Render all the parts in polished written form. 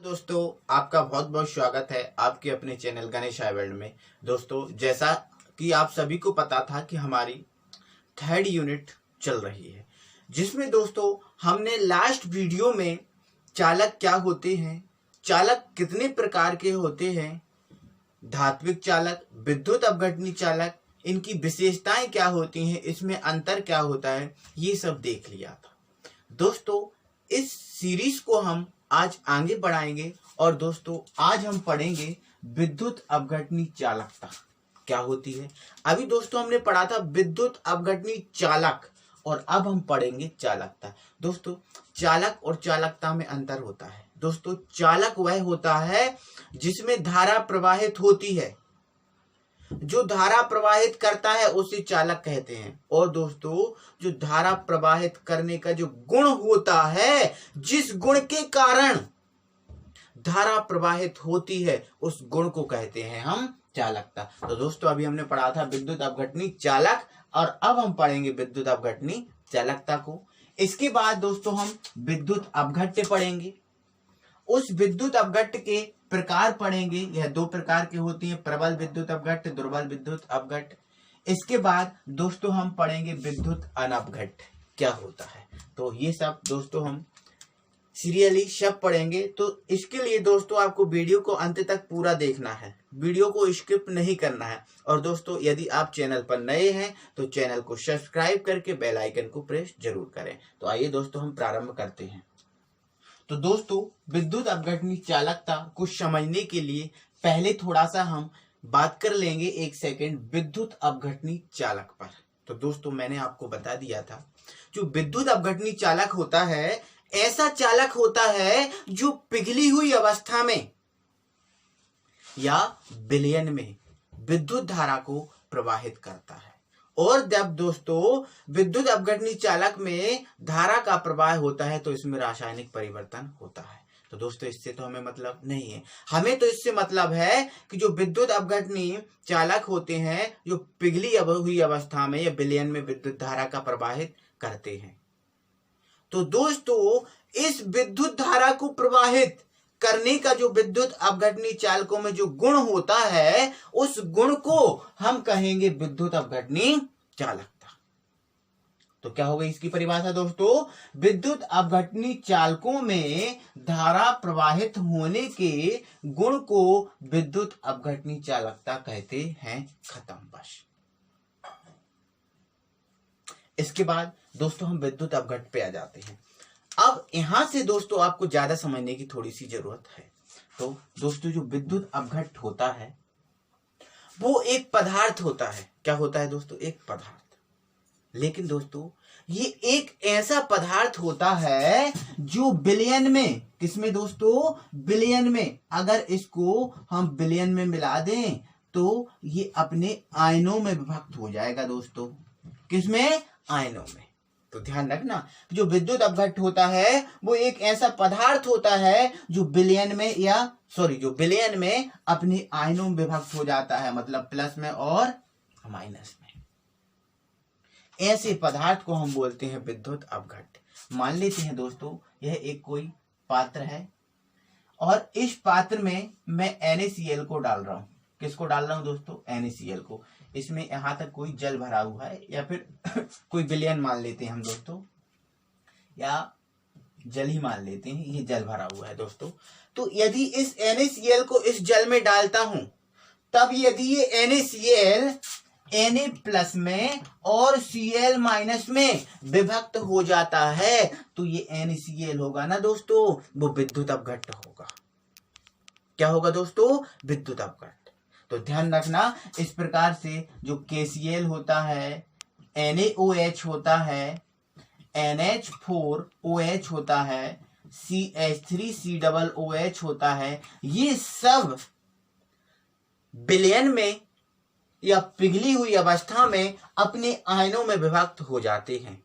दोस्तों, आपका बहुत बहुत स्वागत है आपके अपने चैनल गणेश आई वर्ल्ड में। दोस्तों, जैसा कि आप सभी को पता था कि हमारी थर्ड यूनिट चल रही है, जिसमें दोस्तों हमने लास्ट वीडियो में चालक क्या होते हैं, चालक कितने प्रकार के होते हैं, धात्विक चालक, विद्युत अपघटनी चालक, इनकी विशेषताएं क्या होती हैं, इसमें अंतर क्या होता है, ये सब देख लिया था। दोस्तों, इस सीरीज को हम आज आगे बढ़ाएंगे और दोस्तों आज हम पढ़ेंगे विद्युत अपघटनी चालकता क्या होती है। अभी दोस्तों हमने पढ़ा था विद्युत अपघटनी चालक और अब हम पढ़ेंगे चालकता। दोस्तों, चालक और चालकता में अंतर होता है। दोस्तों, चालक वह होता है जिसमें धारा प्रवाहित होती है, जो धारा प्रवाहित करता है उसे चालक कहते हैं। और दोस्तों, जो धारा प्रवाहित करने का जो गुण होता है, जिस गुण के कारण धारा प्रवाहित होती है, उस गुण को कहते हैं हम चालकता। तो दोस्तों, अभी हमने पढ़ा था विद्युत अपघटनी चालक और अब हम पढ़ेंगे विद्युत अपघटनी चालकता को। इसके बाद दोस्तों हम विद्युत अपघट्य पढ़ेंगे। उस विद्युत अपघट्य के प्रकार पढ़ेंगे। यह दो प्रकार की होती है, प्रबल विद्युत अपघट्य, दुर्बल विद्युत अपघट्य। इसके बाद दोस्तों हम पढ़ेंगे विद्युत अनपघट्य क्या होता है। तो ये सब दोस्तों हम सीरियली सब पढ़ेंगे। तो इसके लिए दोस्तों आपको वीडियो को अंत तक पूरा देखना है, वीडियो को स्किप नहीं करना है। और दोस्तों, यदि आप चैनल पर नए हैं तो चैनल को सब्सक्राइब करके बेल आइकन को प्रेस जरूर करें। तो आइए दोस्तों हम प्रारंभ करते हैं। तो दोस्तों, विद्युत अपघटनी चालकता को समझने के लिए पहले थोड़ा सा हम बात कर लेंगे 1 सेकेंड विद्युत अपघटनी चालक पर। तो दोस्तों, मैंने आपको बता दिया था जो विद्युत अपघटनी चालक होता है, ऐसा चालक होता है जो पिघली हुई अवस्था में या विलयन में विद्युत धारा को प्रवाहित करता है। और जब दोस्तों विद्युत अपघटनी चालक में धारा का प्रवाह होता है तो इसमें रासायनिक परिवर्तन होता है। तो दोस्तों, इससे तो हमें मतलब नहीं है। हमें तो इससे मतलब है कि जो विद्युत अपघटनी चालक होते हैं, जो पिघली हुई अवस्था में या विलयन में विद्युत धारा का प्रवाहित करते हैं। तो दोस्तों, इस विद्युत धारा को प्रवाहित करने का जो विद्युत अपघटनी चालकों में जो गुण होता है, उस गुण को हम कहेंगे विद्युत अपघटनी चालकता। तो क्या हो गई इसकी परिभाषा दोस्तों? विद्युत अपघटनी चालकों में धारा प्रवाहित होने के गुण को विद्युत अपघटनी चालकता कहते हैं। खत्म, बस। इसके बाद दोस्तों हम विद्युत अपघट्य पे आ जाते हैं। अब यहां से दोस्तों आपको ज्यादा समझने की थोड़ी सी जरूरत है। तो दोस्तों, जो विद्युत अपघट्य होता है वो एक पदार्थ होता है। क्या होता है दोस्तों? एक पदार्थ। लेकिन दोस्तों, ये एक ऐसा पदार्थ होता है जो विलयन में, किसमें दोस्तों? विलयन में। अगर इसको हम विलयन में मिला दें तो ये अपने आयनों में विभक्त हो जाएगा दोस्तों। किसमें? आयनों में। तो ध्यान रखना, जो विद्युत अपघट्य होता है वो एक ऐसा पदार्थ होता है जो विलयन में अपने आयनों में विभक्त हो जाता है, मतलब प्लस में और माइनस में। ऐसे पदार्थ को हम बोलते हैं विद्युत अपघट्य। मान लेते हैं दोस्तों यह एक कोई पात्र है और इस पात्र में मैं NaCl को डाल रहा हूं। किसको डाल रहा हूं दोस्तों? NaCl को। इसमें यहां तक कोई जल भरा हुआ है या फिर कोई विलयन मान लेते हैं हम दोस्तों, या जल ही मान लेते हैं, ये जल भरा हुआ है दोस्तों। तो यदि इस NaCl को इस जल में डालता हूं, तब यदि ये NaCl Na प्लस में और Cl माइनस में विभक्त हो जाता है तो ये NaCl होगा ना दोस्तों, वो विद्युत अपघट्य होगा। क्या होगा दोस्तों? विद्युत अपघट्य। तो ध्यान रखना, इस प्रकार से जो KCl होता है, NaOH होता है, NH4OH होता है, CH3COOH होता है, ये सब विलयन में या पिघली हुई अवस्था में अपने आयनों में विभक्त हो जाते हैं।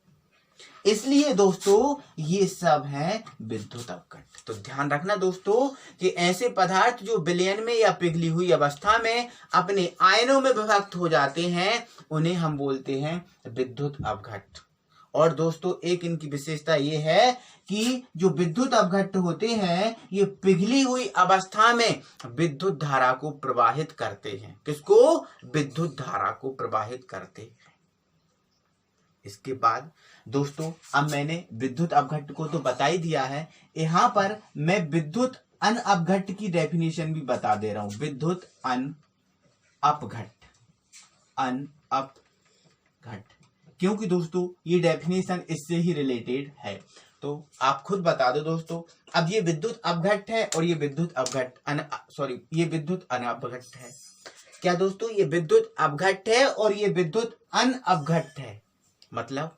इसलिए दोस्तों ये सब है विद्युत अपघट्य। तो ध्यान रखना दोस्तों कि ऐसे पदार्थ जो विलयन में या पिघली हुई अवस्था में अपने आयनों में विभक्त हो जाते हैं, उन्हें हम बोलते हैं विद्युत अपघट्य। और दोस्तों एक इनकी विशेषता ये है कि जो विद्युत अपघट्ट होते हैं ये पिघली हुई अवस्था में विद्युत धारा को प्रवाहित करते हैं। किसको? विद्युत धारा को प्रवाहित करते हैं। इसके बाद दोस्तों अब मैंने विद्युत अपघट्ट को तो बता ही दिया है, यहां पर मैं विद्युत अनअपघट्ट की डेफिनेशन भी बता दे रहा हूं। विद्युत अनअपघट्ट, अनअपघट्ट, क्योंकि दोस्तों ये डेफिनेशन इससे ही रिलेटेड है, तो आप खुद बता दो दोस्तों। अब ये विद्युत अपघट्ट है और ये विद्युत ये विद्युत अनअपघट्ट है। क्या दोस्तों? ये विद्युत अपघट्ट है और ये विद्युत अनअपघट्ट है। मतलब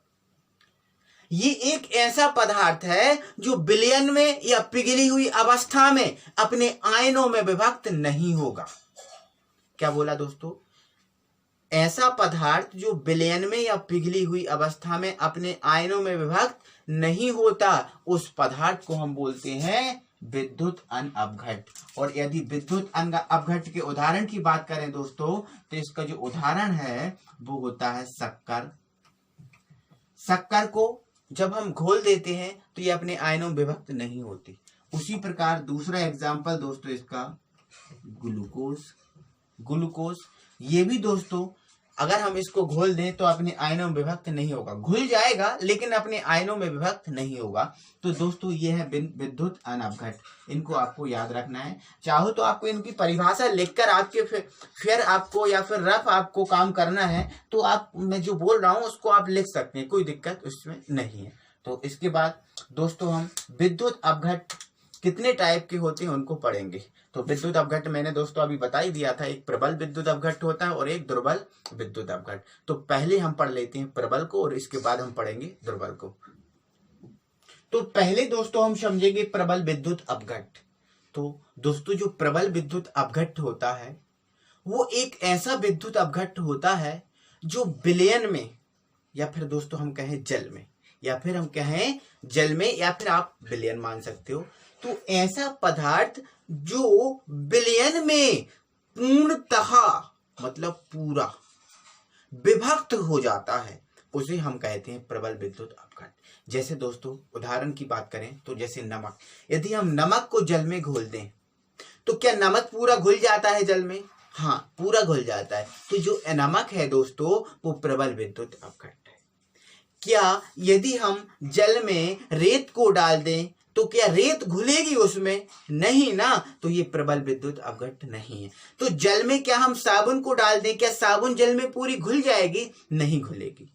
ये एक ऐसा पदार्थ है जो विलयन में या पिघली हुई अवस्था में अपने आयनों में विभक्त नहीं होगा। क्या बोला दोस्तों? ऐसा पदार्थ जो विलयन में या पिघली हुई अवस्था में अपने आयनों में विभक्त नहीं होता, उस पदार्थ को हम बोलते हैं विद्युत अनअपघट्ट। और यदि विद्युत अनअपघट्ट के उदाहरण की बात करें दोस्तों, तो इसका जो उदाहरण है वो होता है शक्कर। शक्कर को जब हम घोल देते हैं तो ये अपने आयनों में विभक्त नहीं होती। उसी प्रकार दूसरा एग्जाम्पल दोस्तों इसका ग्लूकोज। ये भी दोस्तों अगर हम इसको घोल दें तो अपने आयनों में विभक्त नहीं होगा, घुल जाएगा लेकिन अपने आयनों में विभक्त नहीं होगा। तो दोस्तों ये है विद्युत अनअपघट्ट। इनको आपको याद रखना है। चाहो तो आपको इनकी परिभाषा लिखकर आपके फिर आपको या फिर रफ आपको काम करना है तो आप, मैं जो बोल रहा हूं उसको आप लिख सकते हैं, कोई दिक्कत उसमें नहीं है। तो इसके बाद दोस्तों हम विद्युत अपघट्ट कितने टाइप के होते हैं उनको पढ़ेंगे। तो विद्युत अपघट्ट मैंने दोस्तों अभी बता ही दिया था, एक प्रबल विद्युत अपघट्ट होता है और एक दुर्बल विद्युत अपघट्ट। तो पहले हम पढ़ लेते हैं प्रबल को और इसके बाद हम पढ़ेंगे दुर्बल को। तो पहले दोस्तों हम समझेंगे प्रबल विद्युत अपघट्ट। तो दोस्तों जो प्रबल विद्युत अपघट्ट होता है वो एक ऐसा विद्युत अपघट्ट होता है जो विलयन में या फिर दोस्तों हम कहें जल में, या फिर हम कहें जल में, या फिर आप विलयन मान सकते हो। तो ऐसा पदार्थ जो विलयन में पूर्णतः मतलब पूरा विभक्त हो जाता है उसे हम कहते हैं प्रबल विद्युत अपघट्ट। जैसे दोस्तों उदाहरण की बात करें तो जैसे नमक, यदि हम नमक को जल में घोल दें तो क्या नमक पूरा घुल जाता है जल में? हाँ, पूरा घुल जाता है। तो जो नमक है दोस्तों वो प्रबल विद्युत अपघट्ट है। क्या यदि हम जल में रेत को डाल दें तो क्या रेत घुलेगी उसमें? नहीं ना, तो ये प्रबल विद्युत अपघट्ट नहीं है। तो जल में क्या हम साबुन को डाल दें, क्या साबुन जल में पूरी घुल जाएगी? नहीं घुलेगी।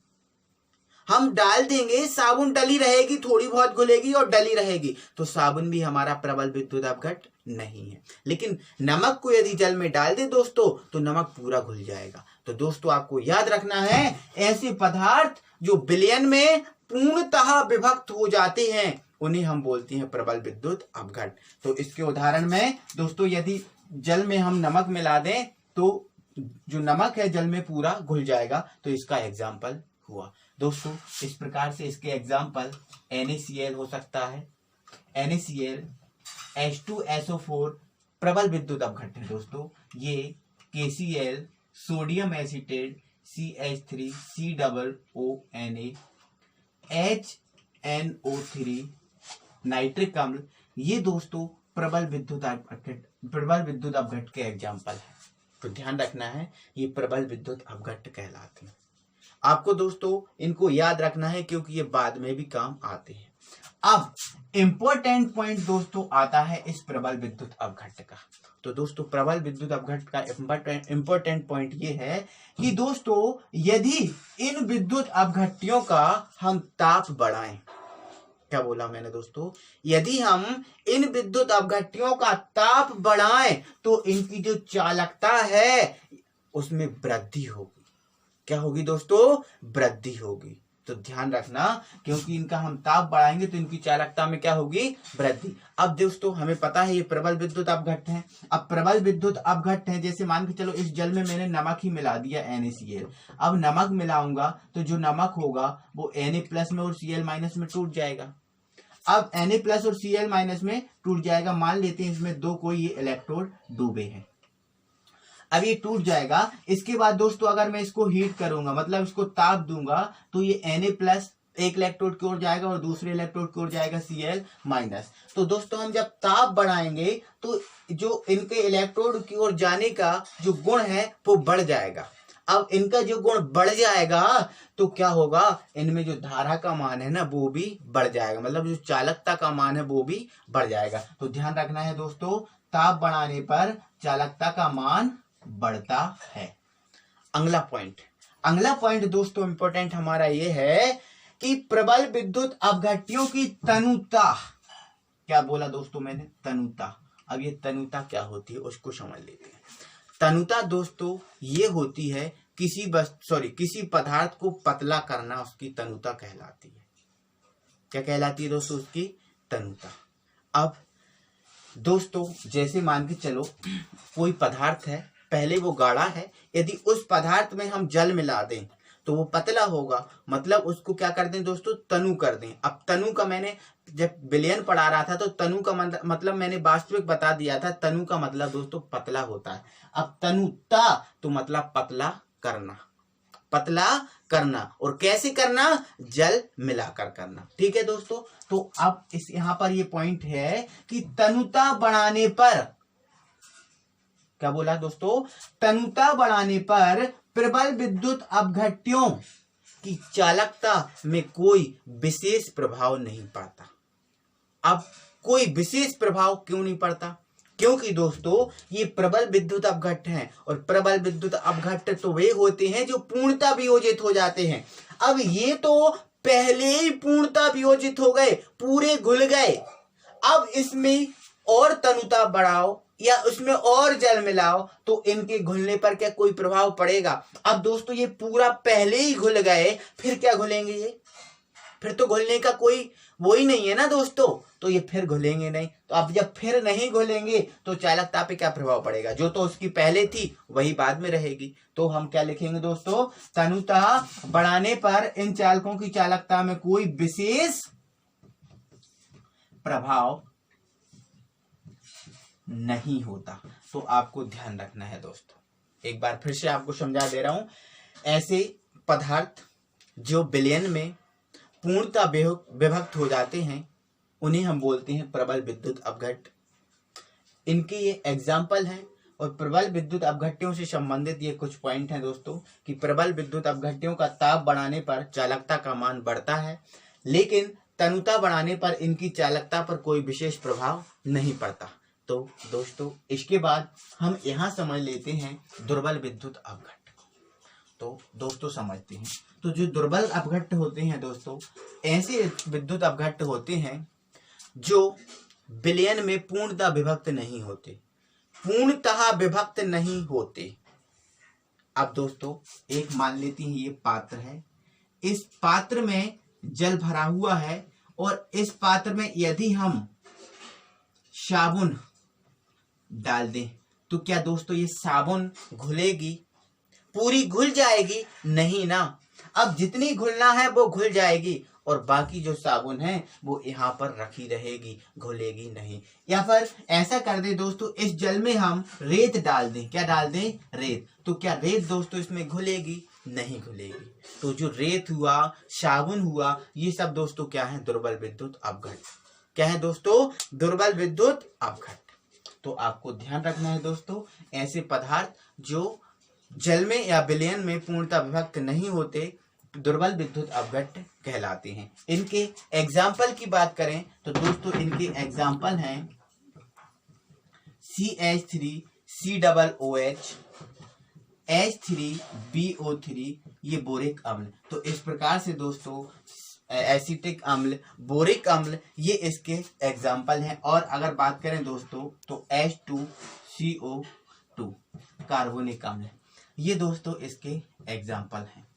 हम डाल देंगे, साबुन डली रहेगी, थोड़ी बहुत घुलेगी और डली रहेगी, तो साबुन भी हमारा प्रबल विद्युत अपघट्ट नहीं है। लेकिन नमक को यदि जल में डाल दे दोस्तों तो नमक पूरा घुल जाएगा। तो दोस्तों आपको याद रखना है, ऐसे पदार्थ जो विलयन में पूर्णतः विभक्त हो जाते हैं उन्हें हम बोलते हैं प्रबल विद्युत अपघट्ट। तो इसके उदाहरण में दोस्तों यदि जल में हम नमक मिला दें तो जो नमक है जल में पूरा घुल जाएगा, तो इसका एग्जाम्पल हुआ। दोस्तों इस प्रकार से इसके एग्जाम्पल NaCl हो सकता है। NaCl, H2SO4 प्रबल विद्युत अपघट्ट है दोस्तों। ये KCl, sodium acetate, CH3, COONA, HNO3, nitric अम्ल, ये दोस्तों प्रबल विद्युत अपघट्ट के एग्जाम्पल है। तो ध्यान रखना है ये प्रबल विद्युत अपघट्ट कहलाते हैं। आपको दोस्तों इनको याद रखना है क्योंकि ये बाद में भी काम आते हैं। अब इंपॉर्टेंट पॉइंट दोस्तों आता है इस प्रबल विद्युत अपघट्ट का। तो दोस्तों प्रबल विद्युत अपघट्ट का इंपॉर्टेंट पॉइंट ये है कि दोस्तों यदि इन विद्युत अपघट्टियों का हम ताप बढ़ाएं, क्या बोला मैंने दोस्तों? यदि हम इन विद्युत अपघट्टियों का ताप बढ़ाएं तो इनकी जो चालकता है उसमें वृद्धि होगी। क्या होगी दोस्तों? वृद्धि होगी। तो ध्यान रखना, क्योंकि इनका हम ताप बढ़ाएंगे तो इनकी चालकता में क्या होगी? वृद्धि। अब दोस्तों हमें पता है ये प्रबल विद्युत अपघट्ट है। अब प्रबल विद्युत अपघट्ट है, जैसे मान के चलो इस जल में मैंने नमक ही मिला दिया NaCl। अब नमक मिलाऊंगा तो जो नमक होगा वो Na+ में और Cl- में टूट जाएगा। अब Na+ और Cl- में टूट जाएगा। मान लेते हैं इसमें दो कोई ये इलेक्ट्रोड डूबे हैं, अब ये टूट जाएगा। इसके बाद दोस्तों अगर मैं इसको हीट करूंगा, मतलब इसको ताप दूंगा, तो ये Na+ एक इलेक्ट्रोड की ओर जाएगा और दूसरे इलेक्ट्रोड की ओर जाएगा Cl-। तो दोस्तों हम जब ताप बढ़ाएंगे तो जो इनके इलेक्ट्रोड की ओर जाने का जो गुण है वो बढ़ जाएगा। अब इनका जो गुण बढ़ जाएगा तो क्या होगा, इनमें जो धारा का मान है ना वो भी बढ़ जाएगा, मतलब जो चालकता का मान है वो भी बढ़ जाएगा। तो ध्यान रखना है दोस्तों, ताप बढ़ाने पर चालकता का मान बढ़ता है। अगला पॉइंट दोस्तों इंपॉर्टेंट हमारा ये है कि प्रबल विद्युत अपघट्यों की तनुता। क्या बोला दोस्तों मैंने, तनुता। अब ये तनुता क्या होती है उसको समझ लेते हैं। तनुता दोस्तों ये होती है किसी पदार्थ को पतला करना, उसकी तनुता कहलाती है। क्या कहलाती है दोस्तों, उसकी तनुता। अब दोस्तों जैसे मान के चलो कोई पदार्थ है, पहले वो गाढ़ा है, यदि उस पदार्थ में हम जल मिला दें तो वो पतला होगा, मतलब उसको क्या कर दें दोस्तों, तनु कर दें। अब तनु का मैंने जब विलयन पढ़ा रहा था तो तनु का मतलब मैंने वास्तविक बता दिया था, तनु का मतलब दोस्तों पतला होता है। अब तनुता तो मतलब पतला करना, और कैसे करना, जल मिलाकर करना। ठीक है दोस्तों। तो अब इस यहां पर ये पॉइंट है कि तनुता बढ़ाने पर, क्या बोला दोस्तों, तनुता बढ़ाने पर प्रबल विद्युत अपघट्यों की चालकता में कोई विशेष प्रभाव नहीं पड़ता। अब कोई विशेष प्रभाव क्यों नहीं पड़ता, क्योंकि दोस्तों ये प्रबल विद्युत अपघट्य हैं, और प्रबल विद्युत अपघट्य तो वे होते हैं जो पूर्णतः वियोजित हो जाते हैं। अब ये तो पहले ही पूर्णतः वियोजित हो गए, पूरे घुल गए। अब इसमें और तनुता बढ़ाओ या उसमें और जल मिलाओ तो इनके घुलने पर क्या कोई प्रभाव पड़ेगा। अब दोस्तों ये पूरा पहले ही घुल गए, फिर क्या घुलेंगे ये, फिर तो घुलने का कोई वो ही नहीं है ना दोस्तों, तो ये फिर घुलेंगे नहीं। तो अब जब फिर नहीं घुलेंगे तो चालकता पे क्या प्रभाव पड़ेगा, जो तो उसकी पहले थी वही बाद में रहेगी। तो हम क्या लिखेंगे दोस्तों, तनुता बढ़ाने पर इन चालकों की चालकता में कोई विशेष प्रभाव नहीं होता। तो आपको ध्यान रखना है दोस्तों, एक बार फिर से आपको समझा दे रहा हूं। ऐसे पदार्थ जो विलयन में पूर्णतः विभक्त हो जाते हैं उन्हें हम बोलते हैं प्रबल विद्युत अपघट्य। इनके ये एग्जाम्पल हैं, और प्रबल विद्युत अपघट्यों से संबंधित ये कुछ पॉइंट हैं दोस्तों कि प्रबल विद्युत अपघट्यों का ताप बढ़ाने पर चालकता का मान बढ़ता है, लेकिन तनुता बढ़ाने पर इनकी चालकता पर कोई विशेष प्रभाव नहीं पड़ता। तो दोस्तों इसके बाद हम यहाँ समझ लेते हैं दुर्बल विद्युत अपघट्य। तो दोस्तों समझते हैं, तो जो दुर्बल अपघट्य होते हैं दोस्तों, ऐसे विद्युत अपघट्य होते हैं जो विलयन में पूर्णतः विभक्त नहीं होते। अब दोस्तों एक मान लेते हैं ये पात्र है, इस पात्र में जल भरा हुआ है, और इस पात्र में यदि हम साबुन डाल दें तो क्या दोस्तों ये साबुन घुलेगी, पूरी घुल जाएगी? नहीं ना। अब जितनी घुलना है वो घुल जाएगी, और बाकी जो साबुन है वो यहाँ पर रखी रहेगी, घुलेगी नहीं। या फिर ऐसा कर दे दोस्तों, इस जल में हम रेत डाल दें, क्या डाल दें, रेत, तो क्या रेत दोस्तों इसमें घुलेगी? नहीं घुलेगी। तो जो रेत हुआ, साबुन हुआ, ये सब दोस्तों क्या है, दुर्बल विद्युत अपघट्य। क्या है दोस्तों, दुर्बल विद्युत अपघट्य। तो आपको ध्यान रखना है दोस्तों, ऐसे पदार्थ जो जल में या विलयन में पूर्णतः विभक्त नहीं होते दुर्बल विद्युत अपघट्य कहलाते हैं। इनके एग्जाम्पल की बात करें तो दोस्तों इनके एग्जाम्पल हैं CH3 COOH H3BO3, ये बोरिक अम्ल। तो इस प्रकार से दोस्तों एसिटिक अम्ल, बोरिक अम्ल, ये इसके एग्जाम्पल हैं। और अगर बात करें दोस्तों तो H2CO2 कार्बोनिक अम्ल, ये दोस्तों इसके एग्जाम्पल हैं।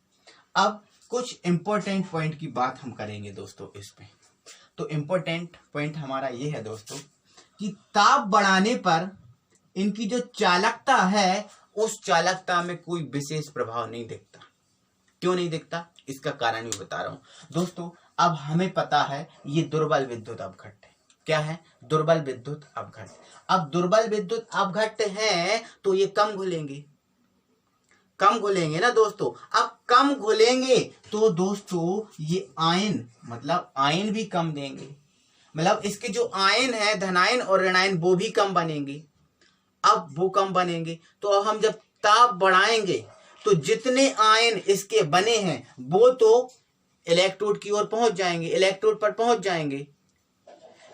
अब कुछ इंपॉर्टेंट पॉइंट की बात हम करेंगे दोस्तों इस पे। तो इंपॉर्टेंट पॉइंट हमारा ये है दोस्तों कि ताप बढ़ाने पर इनकी जो चालकता है उस चालकता में कोई विशेष प्रभाव नहीं दिखता। क्यों नहीं दिखता, इसका कारण भी बता रहा हूं दोस्तों। अब हमें पता है ये दुर्बल विद्युत अपघट्य है। क्या है, दुर्बल विद्युत अपघट्य। अब दुर्बल विद्युत अपघट्य है तो ये कम घुलेंगे, कम घुलेंगे ना दोस्तों। अब कम घुलेंगे तो दोस्तों ये आयन, मतलब आयन भी कम देंगे, मतलब इसके जो आयन है धनायन और ऋणायन वो भी कम बनेंगे। अब वो कम बनेंगे तो अब हम जब ताप बढ़ाएंगे तो जितने आयन इसके बने हैं वो तो इलेक्ट्रोड की ओर पहुंच जाएंगे, इलेक्ट्रोड पर पहुंच जाएंगे।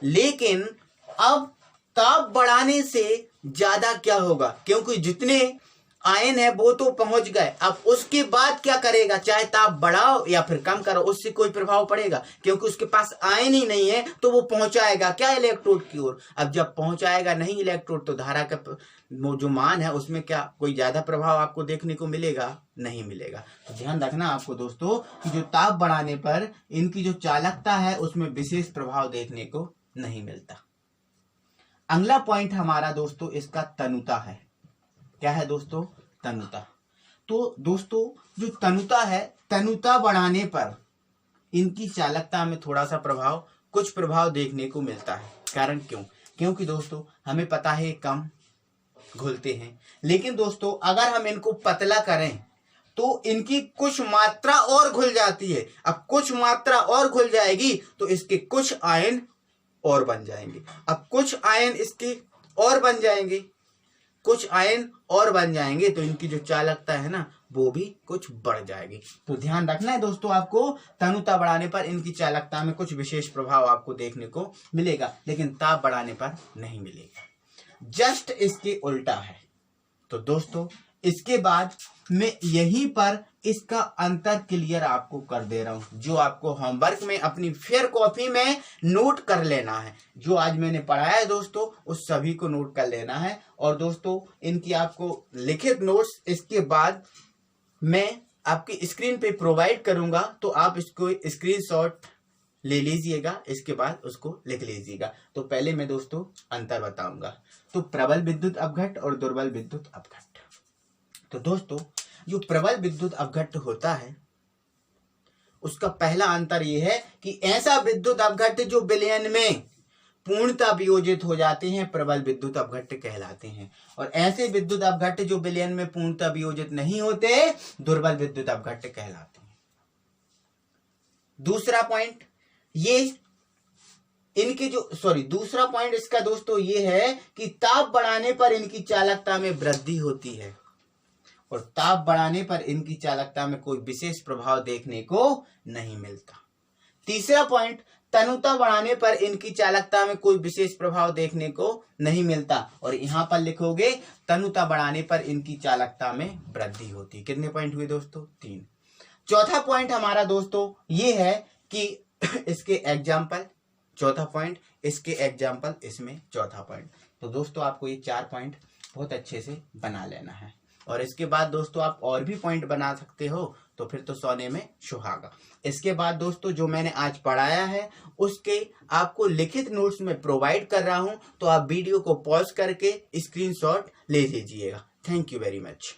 लेकिन अब ताप बढ़ाने से ज्यादा क्या होगा, क्योंकि जितने आयन है वो तो पहुंच गए। अब उसके बाद क्या करेगा, चाहे ताप बढ़ाओ या फिर कम करो, उससे कोई प्रभाव पड़ेगा, क्योंकि उसके पास आयन ही नहीं है। तो वो पहुंचाएगा क्या, इलेक्ट्रोड की ओर। अब जब पहुंचाएगा नहीं इलेक्ट्रोड तो धारा का वो जो मान है उसमें क्या कोई ज्यादा प्रभाव आपको देखने को मिलेगा, नहीं मिलेगा। तो ध्यान रखना आपको दोस्तों कि जो ताप बढ़ाने पर इनकी जो चालकता है उसमें विशेष प्रभाव देखने को नहीं मिलता। अगला पॉइंट हमारा दोस्तों इसका तनुता है। क्या है दोस्तों, तनुता। तो दोस्तों जो तनुता है, तनुता बढ़ाने पर इनकी चालकता में थोड़ा सा प्रभाव, कुछ प्रभाव देखने को मिलता है। कारण क्यों, क्योंकि दोस्तों हमें पता है कम घुलते हैं, लेकिन दोस्तों अगर हम इनको पतला करें तो इनकी कुछ मात्रा और घुल जाती है। अब कुछ मात्रा और घुल जाएगी तो इसके कुछ आयन और बन जाएंगे। अब कुछ आयन इसके और बन जाएंगे, कुछ आयन और बन जाएंगे तो इनकी जो चालकता है ना वो भी कुछ बढ़ जाएगी। तो ध्यान रखना है दोस्तों आपको, तनुता बढ़ाने पर इनकी चालकता में कुछ विशेष प्रभाव आपको देखने को मिलेगा, लेकिन ताप बढ़ाने पर नहीं मिलेगा। जस्ट इसके उल्टा है। तो दोस्तों इसके बाद मैं यहीं पर इसका अंतर क्लियर आपको कर दे रहा हूं, जो आपको होमवर्क में अपनी फेयर कॉपी में नोट कर लेना है। जो आज मैंने पढ़ाया है दोस्तों उस सभी को नोट कर लेना है। और दोस्तों इनकी आपको लिखित नोट्स इसके बाद मैं आपकी स्क्रीन पे प्रोवाइड करूंगा, तो आप इसको स्क्रीनशॉट ले लीजिएगा, इसके बाद उसको लिख लीजिएगा। तो पहले मैं दोस्तों अंतर बताऊंगा। तो प्रबल विद्युत अपघट्ट और दुर्बल विद्युत अपघट्ट। तो दोस्तों जो प्रबल विद्युत अपघट्ट होता है उसका पहला अंतर यह है कि ऐसा विद्युत अपघट्ट जो विलयन में पूर्णतः वियोजित हो जाते हैं प्रबल विद्युत अपघट्ट कहलाते हैं, और ऐसे विद्युत अपघट्ट जो विलयन में पूर्णतः वियोजित नहीं होते दुर्बल विद्युत अपघट्ट कहलाते हैं। दूसरा पॉइंट ये इनके जो दूसरा पॉइंट इसका दोस्तों ये है कि ताप बढ़ाने पर इनकी चालकता में वृद्धि होती है, और ताप बढ़ाने पर इनकी चालकता में कोई विशेष प्रभाव देखने को नहीं मिलता। तीसरा पॉइंट, तनुता बढ़ाने पर इनकी चालकता में कोई विशेष प्रभाव देखने को नहीं मिलता, और यहां पर लिखोगे तनुता बढ़ाने पर इनकी चालकता में वृद्धि होती। कितने पॉइंट हुए दोस्तों, 3। चौथा पॉइंट हमारा दोस्तों ये है कि इसके एग्जाम्पल, चौथा पॉइंट इसके एग्जाम्पल, इसमें चौथा पॉइंट। तो दोस्तों आपको ये 4 पॉइंट बहुत अच्छे से बना लेना है, और इसके बाद दोस्तों आप और भी पॉइंट बना सकते हो, तो फिर तो सोने में सुहागा। इसके बाद दोस्तों जो मैंने आज पढ़ाया है उसके आपको लिखित नोट्स में प्रोवाइड कर रहा हूं, तो आप वीडियो को पॉज करके स्क्रीनशॉट ले लीजिएगा। Thank you very much.